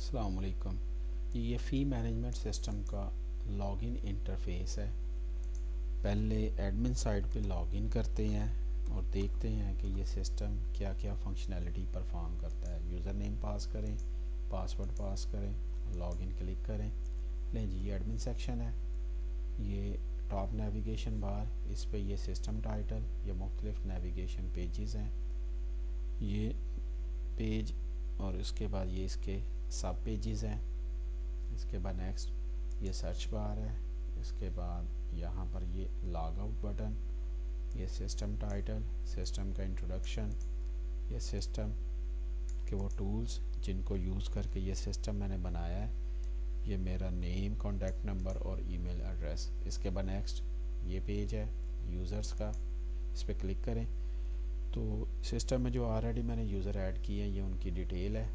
अस्सलाम वालेकुम। ये फ़ी मैनेजमेंट सिस्टम का लॉगिन इंटरफ़ेस है। पहले एडमिन साइट पे लॉगिन करते हैं और देखते हैं कि ये सिस्टम क्या क्या फंक्शनैलिटी परफॉर्म करता है। यूज़र नेम पास करें, पासवर्ड पास करें, लॉगिन क्लिक करें। लें जी, ये एडमिन सेक्शन है। ये टॉप नेविगेशन बार, इस पे ये सिस्टम टाइटल, ये मुख्तलिफ नेविगेशन पेजेस हैं। ये पेज और उसके बाद ये इसके सब पेजेस हैं। इसके बाद नेक्स्ट ये सर्च बार है। इसके बाद यहाँ पर ये लॉग आउट बटन, ये सिस्टम टाइटल, सिस्टम का इंट्रोडक्शन, ये सिस्टम के वो टूल्स जिनको यूज़ करके ये सिस्टम मैंने बनाया है, ये मेरा नेम, कॉन्टैक्ट नंबर और ईमेल एड्रेस। इसके बाद नेक्स्ट ये पेज है यूज़र्स का, इस पर क्लिक करें तो सिस्टम में जो ऑलरेडी मैंने यूज़र ऐड किए हैं ये उनकी डिटेल है।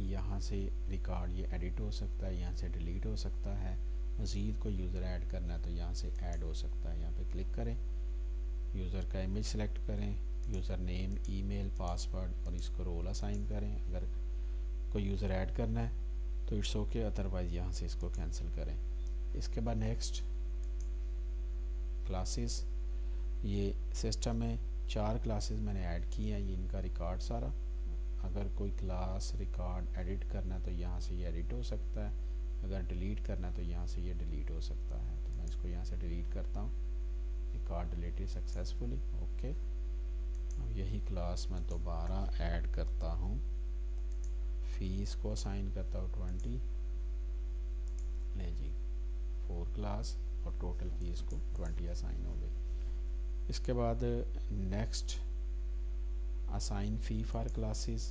यहाँ से रिकॉर्ड ये एडिट हो सकता है, यहाँ से डिलीट हो सकता है। मज़ीद कोई यूज़र ऐड करना है तो यहाँ से ऐड हो सकता है। यहाँ पे क्लिक करें, यूज़र का इमेज सेलेक्ट करें, यूज़र नेम, ईमेल, पासवर्ड और इसको रोल असाइन करें। अगर कोई यूज़र ऐड करना है तो इट्स ओके, अदरवाइज़ यहाँ से इसको कैंसिल करें। इसके बाद नेक्स्ट क्लासेस, ये सिस्टम में 4 क्लासेस मैंने ऐड की हैं, ये इनका रिकॉर्ड सारा। अगर कोई क्लास रिकॉर्ड एडिट करना है तो यहाँ से ये एडिट हो सकता है, अगर डिलीट करना है तो यहाँ से ये डिलीट हो सकता है। तो मैं इसको यहाँ से डिलीट करता हूँ। Record deleted successfully, okay. अब यही क्लास मैं दोबारा ऐड करता हूँ, फीस को असाइन करता हूँ 20, ले जी 4 क्लास और टोटल फीस को 20 असाइन हो गई। इसके बाद next assign fee for classes,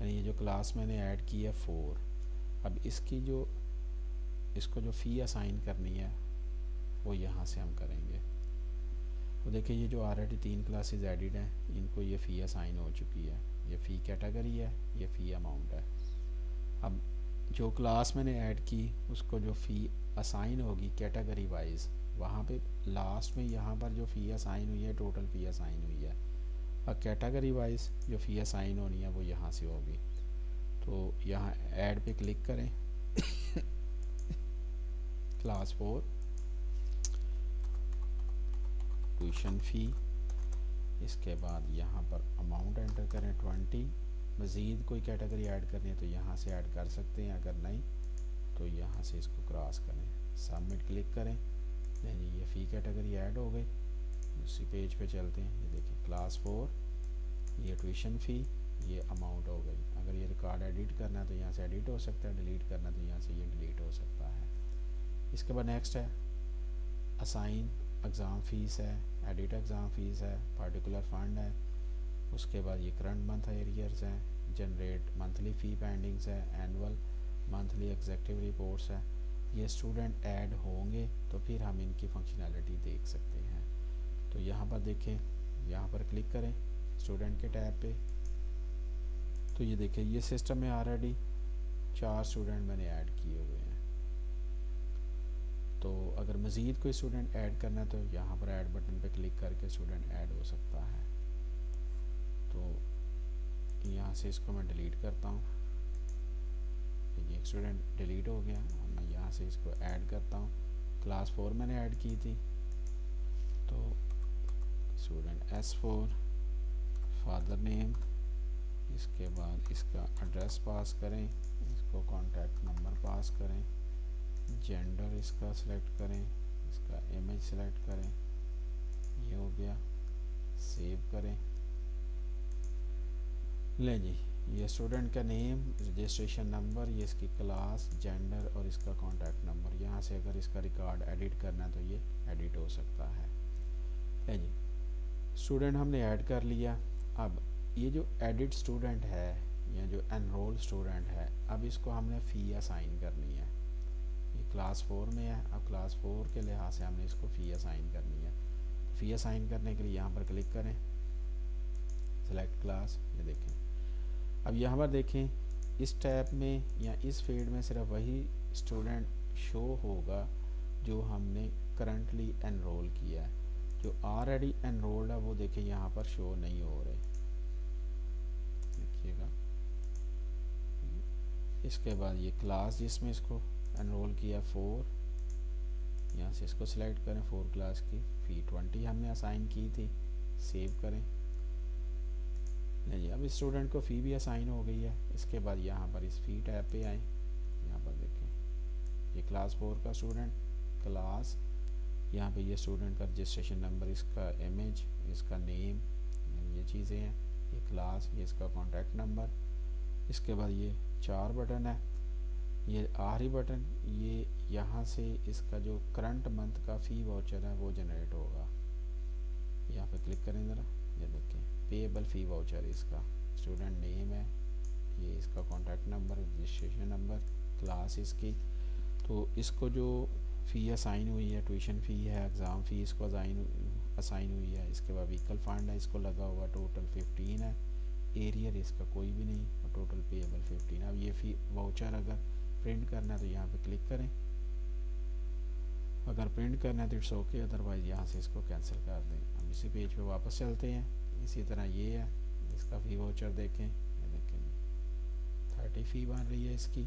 यानी ये जो क्लास मैंने ऐड की है 4, अब इसको जो फ़ी असाइन करनी है वो यहाँ से हम करेंगे। तो देखिए ये जो ऑलरेडी 3 क्लासेस एडिड हैं इनको ये फ़ी असाइन हो चुकी है। ये फ़ी कैटेगरी है, ये फ़ी अमाउंट है। अब जो क्लास मैंने ऐड की उसको जो फ़ी असाइन होगी कैटेगरी वाइज, वहाँ पे लास्ट में यहाँ पर जो फ़ी असाइन हुई है टोटल फ़ी असाइन हुई है। अब कैटेगरी वाइज जो फ़ी असाइन होनी है वो यहाँ से होगी। तो यहाँ ऐड पे क्लिक करें, क्लास 4 ट्यूशन फ़ी। इसके बाद यहाँ पर अमाउंट एंटर करें 20। मज़ीद कोई कैटेगरी ऐड करनी है तो यहाँ से ऐड कर सकते हैं, अगर नहीं तो यहाँ से इसको क्रॉस करें, सबमिट क्लिक करें। नहीं, ये फ़ी कैटेगरी ऐड हो गई। उसी पेज पे चलते हैं, ये देखिए क्लास 4, ये ट्यूशन फ़ी, ये अमाउंट हो गई। अगर ये रिकॉर्ड एडिट करना है तो यहाँ से एडिट हो सकता है, डिलीट करना है तो यहाँ से ये डिलीट हो सकता है। इसके बाद नेक्स्ट है असाइन एग्ज़ाम फ़ीस है, एडिट एग्ज़ाम फ़ीस है, पार्टिकुलर फ़ंड है। उसके बाद ये करंट मंथ एरियर्स हैं, जनरेट मंथली फ़ी पेंडिंग्स है, एनुअल मंथली एग्जेक्टिव रिपोर्ट्स है। ये स्टूडेंट ऐड होंगे तो फिर हम इनकी फंक्शनैलिटी देख सकते हैं। तो यहाँ पर देखें, यहाँ पर क्लिक करें स्टूडेंट के टैब पे, तो ये देखें ये सिस्टम में ऑलरेडी 4 स्टूडेंट मैंने ऐड किए हुए हैं। तो अगर मज़ीद कोई स्टूडेंट ऐड करना है तो यहाँ पर ऐड बटन पे क्लिक करके स्टूडेंट ऐड हो सकता है। तो यहाँ से इसको मैं डिलीट करता हूँ, ये एक स्टूडेंट डिलीट हो गया। मैं यहाँ से इसको ऐड करता हूँ, क्लास 4 मैंने ऐड की थी। तो स्टूडेंट S4, फादर नेम, इसके बाद इसका एड्रेस पास करें, इसको कॉन्टैक्ट नंबर पास करें, जेंडर इसका सिलेक्ट करें, इसका इमेज सेलेक्ट करें, ये हो गया, सेव करें। ले जी, ये स्टूडेंट का नेम, रजिस्ट्रेशन नंबर, ये इसकी क्लास, जेंडर और इसका कॉन्टैक्ट नंबर। यहाँ से अगर इसका रिकॉर्ड एडिट करना है तो ये एडिट हो सकता है। ले जी, स्टूडेंट हमने ऐड कर लिया। अब ये जो एडिट स्टूडेंट है या जो एनरोल स्टूडेंट है, अब इसको हमने फ़ी असाइन करनी है। ये क्लास 4 में है, अब क्लास 4 के लिहाज से हमने इसको फ़ी असाइन करनी है। फ़ी असाइन करने के लिए यहाँ पर क्लिक करें, सेलेक्ट क्लास, ये देखें। अब यहाँ पर देखें इस टैब में या इस फील्ड में सिर्फ वही स्टूडेंट शो होगा जो हमने करंटली एनरोल किया है। जो ऑलरेडी एनरोल्ड है वो देखिए यहाँ पर शो नहीं हो रहे, देखिएगा इसके बाद ये क्लास जिसमें इसको एनरोल किया 4, यहाँ से इसको सिलेक्ट करें 4 क्लास की, फ़ी 20 हमने असाइन की थी, सेव करें। नहीं, अब स्टूडेंट को फ़ी भी असाइन हो गई है। इसके बाद यहाँ पर इस फ़ी टैब पे आएँ, यहाँ पर देखें ये क्लास 4 का स्टूडेंट, क्लास, यहाँ पे ये स्टूडेंट का रजिस्ट्रेशन नंबर, इसका इमेज, इसका नेम, ये चीज़ें हैं, ये क्लास, ये इसका कॉन्टैक्ट नंबर। इसके बाद ये 4 बटन है, ये आखिरी बटन, ये यहाँ से इसका जो करंट मंथ का फ़ी वाउचर है वो जनरेट होगा। यहाँ पे क्लिक करें ज़रा, ये देखें पेएबल फ़ी वाउचर, इसका स्टूडेंट नेम है, ये इसका contact number, registration number, class इसकी। तो इसको जो फ़ी असाइन हुई है, ट्यूशन फ़ी है, एग्ज़ाम फ़ी इसको असाइन हुई है। इसके बाद व्हीकल फ़ंड है, इसको लगा हुआ टोटल 15 है, एरियर इसका कोई भी नहीं, और टोटल पेएबल 15। अब ये फ़ी वाउचर अगर प्रिंट करना है तो यहाँ पे क्लिक करें, अगर प्रिंट करना है तो इट्स ओके, अदरवाइज़ यहाँ से इसको कैंसिल कर दें। अब इसी पेज पे वापस चलते हैं। इसी तरह ये है, इसका फ़ी वाउचर देखें, ये देखें 30 फ़ी बन रही है इसकी।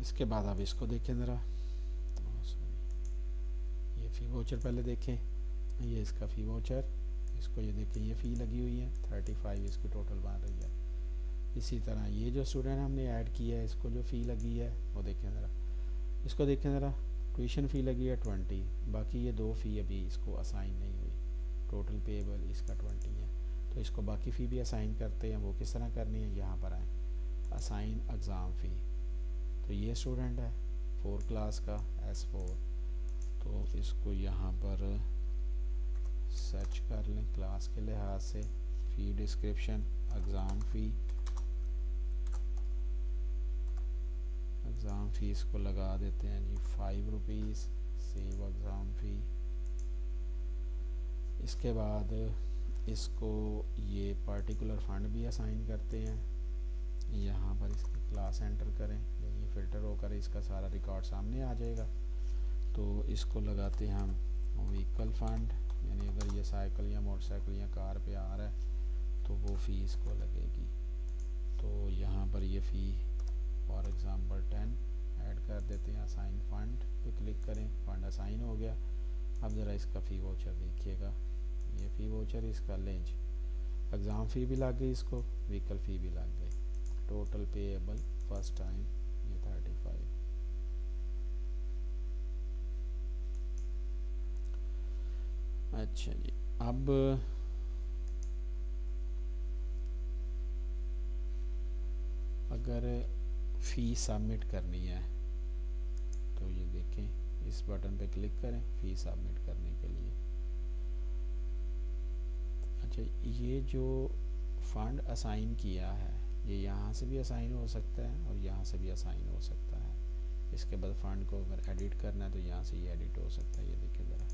इसके बाद अब इसको देखें ज़रा, ये फ़ी वाउचर पहले देखें, ये इसका फ़ी वाउचर, इसको ये देखें ये फ़ी लगी हुई है 35 इसकी टोटल बन रही है। इसी तरह ये जो स्टूडेंट हमने ऐड किया है, इसको जो फ़ी लगी है वो देखें ज़रा, इसको देखें ज़रा, ट्यूशन फ़ी लगी है 20, बाकी ये 2 फ़ी अभी इसको असाइन नहीं हुई, टोटल पेएबल इसका 20 है। तो इसको बाकी फ़ी भी असाइन करते हैं, वो किस तरह करनी है, यहाँ पर आए असाइन एग्ज़ाम फ़ी। तो ये स्टूडेंट है 4 क्लास का S4, तो इसको यहाँ पर सर्च कर लें क्लास के लिहाज से, fee description, exam fee, exam fee इसको लगा देते हैं जी 5 रुपीज़, सेव एग्ज़ाम फ़ी। इसके बाद इसको ये पार्टिकुलर फ़ंड भी असाइन करते हैं, यहाँ पर इसकी क्लास एंटर करें, ये फ़िल्टर होकर इसका सारा रिकॉर्ड सामने आ जाएगा। तो इसको लगाते हैं हम व्हीकल फ़ंड, यानी अगर ये साइकिल या मोटरसाइकिल या कार पे आ रहा है तो वो फ़ी इसको लगेगी। तो यहाँ पर ये फ़ी फॉर एग्ज़ाम्पल 10 ऐड कर देते हैं, असाइन फ़ंड पे क्लिक करें, फ़ंड असाइन हो गया। अब ज़रा इसका फ़ी वाउचर देखिएगा, ये फ़ी वाउचर इसका लेंज, एग्ज़ाम फ़ी भी लग गई इसको, व्हीकल फ़ी भी लग गई, टोटल पेएबल फर्स्ट टाइम ये 35। अच्छा जी, अब अगर फ़ी सबमिट करनी है तो ये देखें इस बटन पे क्लिक करें फ़ी सबमिट करने के लिए। अच्छा, ये जो फ़ंड असाइन किया है ये यहाँ से भी असाइन हो सकता है और यहाँ से भी असाइन हो सकता है। इसके बाद फ़ंड को अगर एडिट करना है तो यहाँ से ये एडिट हो सकता है। ये देखिए ज़रा,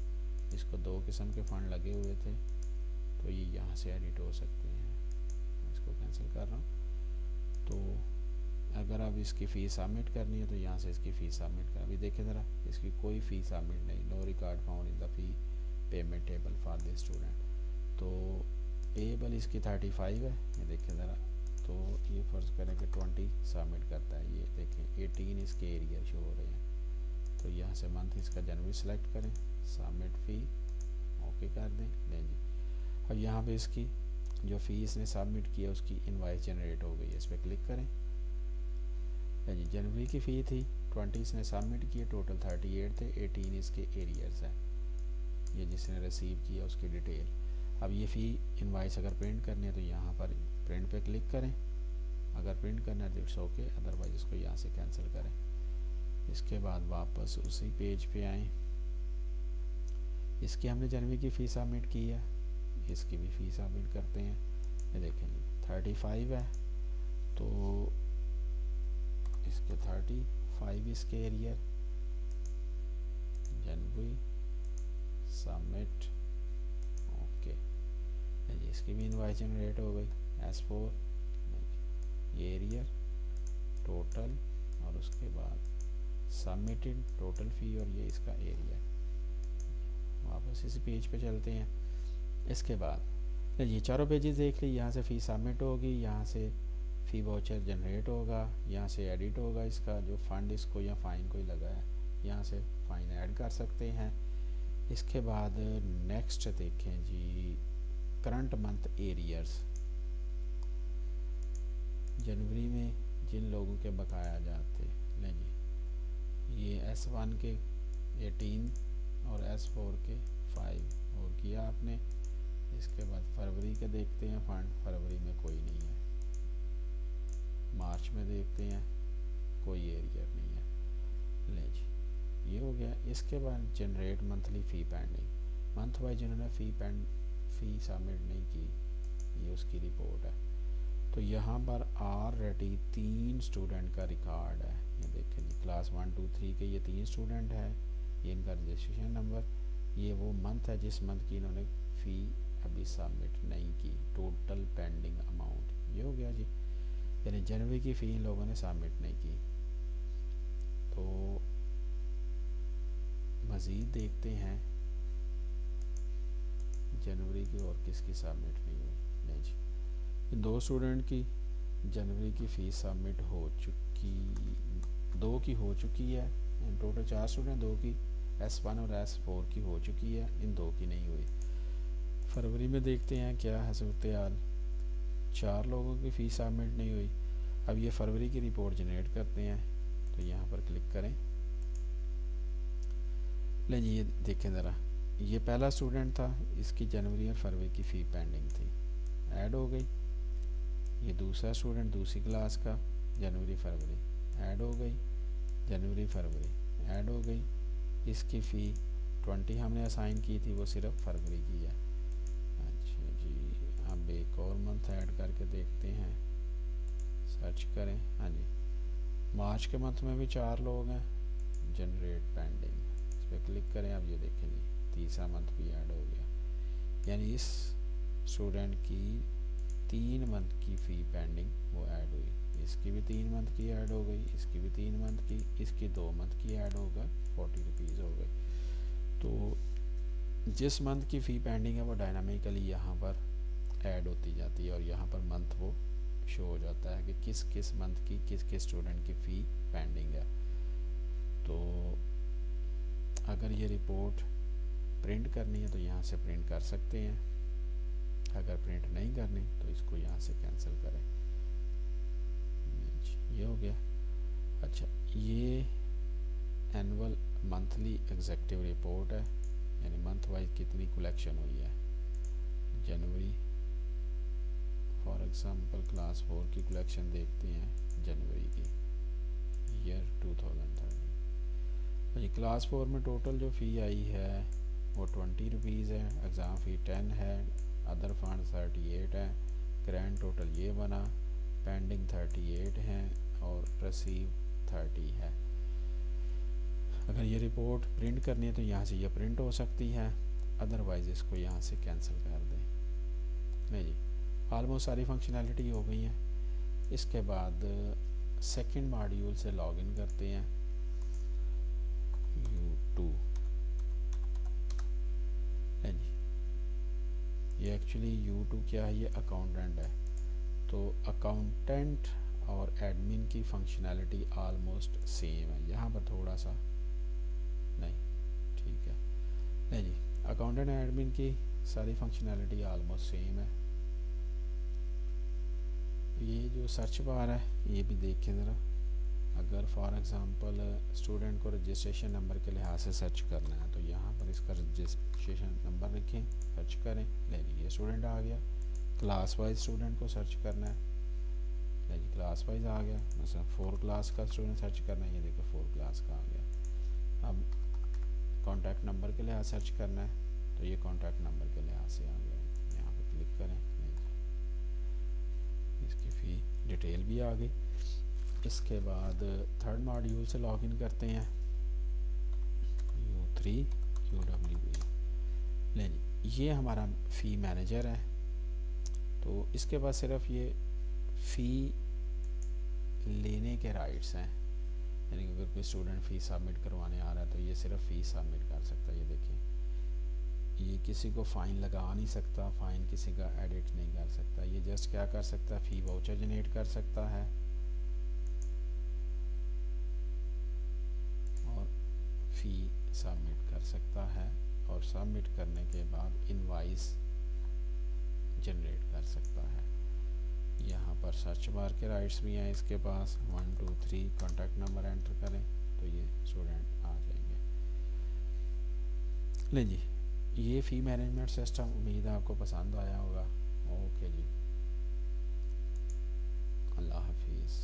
इसको 2 किस्म के फ़ंड लगे हुए थे तो ये यहाँ से एडिट हो सकते हैं। इसको कैंसिल कर रहा हूँ। तो अगर अब इसकी फ़ीस सबमिट करनी है तो यहाँ से इसकी फ़ीस सबमिट कर, अभी देखें ज़रा इसकी कोई फ़ीस सबमिट नहीं, no record found in the fee payment table for this student. तो पेएबल इसकी 35 है, ये देखें ज़रा, तो ये फ़र्ज़ करें कि 20 सबमिट करता है, ये देखें 18 इसके एरियर शो हो रहे हैं। तो यहाँ से मंथ इसका जनवरी सेलेक्ट करें, सबमिट फ़ी ओके कर दें, लें जी। अब यहाँ पे इसकी जो फ़ी इसने सबमिट किया उसकी इनवाइस जनरेट हो गई है, इस पर क्लिक करें। जी, जनवरी की फ़ी थी 20 इसने सबमिट किए, टोटल 38 थे, 18 इसके एरियर्स है, ये जिसने रिसीव किया उसकी डिटेल। अब ये फ़ी इनवाइस अगर प्रिंट करनी है तो यहाँ पर प्रिंट पे क्लिक करें, अगर प्रिंट करना है तो इट्स ओके, अदरवाइज इसको यहाँ से कैंसिल करें। इसके बाद वापस उसी पेज पे आएँ, इसकी हमने जनवरी की फ़ी सबमिट की है, इसकी भी फ़ी सबमिट करते हैं। ये देखें 35 है, तो इसके 35 इसके एरियर, जनवरी सबमिट ओके जी, इसकी भी इनवाइस जनरेट हो गई S4, ये एरियर टोटल और उसके बाद सबमिटेड टोटल फ़ी और ये इसका एरिया। वापस इसी पेज पे चलते हैं। इसके बाद ये चारों पेजेस देख ली, यहाँ से फ़ी सबमिट होगी, यहाँ से फ़ी वाउचर जनरेट होगा, यहाँ से एडिट होगा इसका जो फ़ंड इसको या फ़ाइन कोई लगा है, यहाँ से फ़ाइन ऐड कर सकते हैं। इसके बाद नेक्स्ट देखें जी, करंट मंथ एरियर्स। जनवरी में जिन लोगों के बकाया जाते लें जी, ये S1 के 18 और S4 के 5 और किया आपने। इसके बाद फरवरी के देखते हैं फंड, फरवरी में कोई नहीं है। मार्च में देखते हैं कोई एरियर नहीं है। ले जी, ये हो गया। इसके बाद जनरेट मंथली फ़ी पेंडिंग, मंथ वाइज जिन्होंने फ़ी सबमिट नहीं की, ये उसकी रिपोर्ट है। तो यहाँ पर ऑलरेडी 3 स्टूडेंट का रिकॉर्ड है। ये देखें जी, क्लास 1 2 3 के ये 3 स्टूडेंट हैं, ये इनका रजिस्ट्रेशन नंबर, ये वो मंथ है जिस मंथ की इन्होंने फ़ी अभी सबमिट नहीं की, टोटल पेंडिंग अमाउंट ये हो गया जी। यानी जनवरी की फ़ी इन लोगों ने सबमिट नहीं की। तो मज़ीद देखते हैं जनवरी की और किसकी सबमिट नहीं हुई। नहीं जी, इन 2 स्टूडेंट की जनवरी की फ़ीस सबमिट हो चुकी, 2 की हो चुकी है। इन टोटल 4 स्टूडेंट, 2 की S1 और S4 की हो चुकी है, इन 2 की नहीं हुई। फरवरी में देखते हैं क्या है सूरत हाल, 4 लोगों की फ़ीस सबमिट नहीं हुई। अब ये फरवरी की रिपोर्ट जनरेट करते हैं, तो यहाँ पर क्लिक करें। ले जी, ये देखें ज़रा, ये पहला स्टूडेंट था, इसकी जनवरी और फरवरी की फ़ी पेंडिंग थी, ऐड हो गई। ये दूसरा स्टूडेंट दूसरी क्लास का, जनवरी फरवरी ऐड हो गई, जनवरी फरवरी ऐड हो गई। इसकी फ़ी 20 हमने असाइन की थी, वो सिर्फ फरवरी की है। अच्छा जी, अब एक और मंथ ऐड करके देखते हैं, सर्च करें। हाँ जी, मार्च के मंथ में भी 4 लोग हैं, जनरेट पेंडिंग, इस पर क्लिक करें। अब ये देखें जी, तीसरा मंथ भी ऐड हो गया। यानी इस स्टूडेंट की 3 मंथ की फ़ी पेंडिंग वो ऐड हुई, इसकी भी 3 मंथ की ऐड हो गई, इसकी भी 3 मंथ की, इसकी 2 मंथ की ऐड होगा, 40 रुपीज़ हो गई। तो जिस मंथ की फ़ी पेंडिंग है वो डायनामिकली यहाँ पर ऐड होती जाती है और यहाँ पर मंथ वो शो हो जाता है कि किस किस मंथ की किस किस स्टूडेंट की फ़ी पेंडिंग है। तो अगर ये रिपोर्ट प्रिंट करनी है तो यहाँ से प्रिंट कर सकते हैं, अगर प्रिंट नहीं करनी तो इसको यहाँ से कैंसिल करें। ये हो गया। अच्छा, ये एनुअल मंथली एग्जेक्टिव रिपोर्ट है, यानी मंथ वाइज कितनी कलेक्शन हुई है। जनवरी फॉर एग्जांपल क्लास 4 की कलेक्शन देखते हैं, जनवरी की ईयर 2030। ये क्लास 4 में टोटल जो फ़ी आई है वो 20 रुपीज़ है, एग्ज़ाम फ़ी 10 है, अदर फंड 38 है, ग्रैंड टोटल ये बना, पेंडिंग 38 हैं और रिसीव 30 है। अगर ये रिपोर्ट प्रिंट करनी है तो यहाँ से ये प्रिंट हो सकती है, अदरवाइज़ इसको यहाँ से कैंसिल कर दें। नहीं जी, आलमोस्ट सारी फंक्शनैलिटी हो गई है। इसके बाद सेकंड मॉड्यूल से लॉगिन करते हैं, U2। है जी, ये एक्चुअली U2 क्या है, ये अकाउंटेंट है। तो अकाउंटेंट और एडमिन की फंक्शनैलिटी आलमोस्ट सेम है, यहाँ पर थोड़ा सा नहीं, ठीक है। नहीं जी, अकाउंटेंट और एडमिन की सारी फंक्शनैलिटी आलमोस्ट सेम है। ये जो सर्च बार है ये भी देखें ज़रा, अगर फॉर एग्ज़ाम्पल स्टूडेंट को रजिस्ट्रेशन नंबर के लिहाज से सर्च करना है तो यहाँ पर इसका रजिस्ट्रेशन नंबर लिखें, सर्च करें, ले लीजिए स्टूडेंट आ गया। क्लास वाइज स्टूडेंट को सर्च करना है, ले जी क्लास वाइज आ गया। मतलब 4 क्लास का स्टूडेंट सर्च करना है, ये देखो 4 क्लास का आ गया। अब कॉन्टैक्ट नंबर के लिहाज सर्च करना है तो ये कॉन्टैक्ट नंबर के लिहाज से आ गया, यहाँ पर क्लिक करें, इसकी फ़ी डिटेल भी आ गई। इसके बाद थर्ड मॉड्यूल से लॉगिन करते हैं, U3 QWE। ले जी, ये हमारा फ़ी मैनेजर है। तो इसके बाद सिर्फ ये फ़ी लेने के राइट्स हैं, यानी कि अगर कोई स्टूडेंट फ़ीस सबमिट करवाने आ रहा है तो ये सिर्फ फ़ीस सबमिट कर सकता है। ये देखिए, ये किसी को फ़ाइन लगा नहीं सकता, फ़ाइन किसी का एडिट नहीं कर सकता। ये जस्ट क्या कर सकता है, फ़ी वाउचर जनरेट कर सकता है और फ़ी सबमिट कर सकता है, और सबमिट करने के बाद इनवाइस जनरेट कर सकता है। यहाँ पर सर्च बार के राइट्स भी हैं इसके पास, 1 2 3 कॉन्टैक्ट नंबर एंटर करें तो ये स्टूडेंट आ जाएंगे। ले जी, ये फ़ी मैनेजमेंट सिस्टम उम्मीद है आपको पसंद आया होगा। ओके जी, अल्लाह हाफिज़।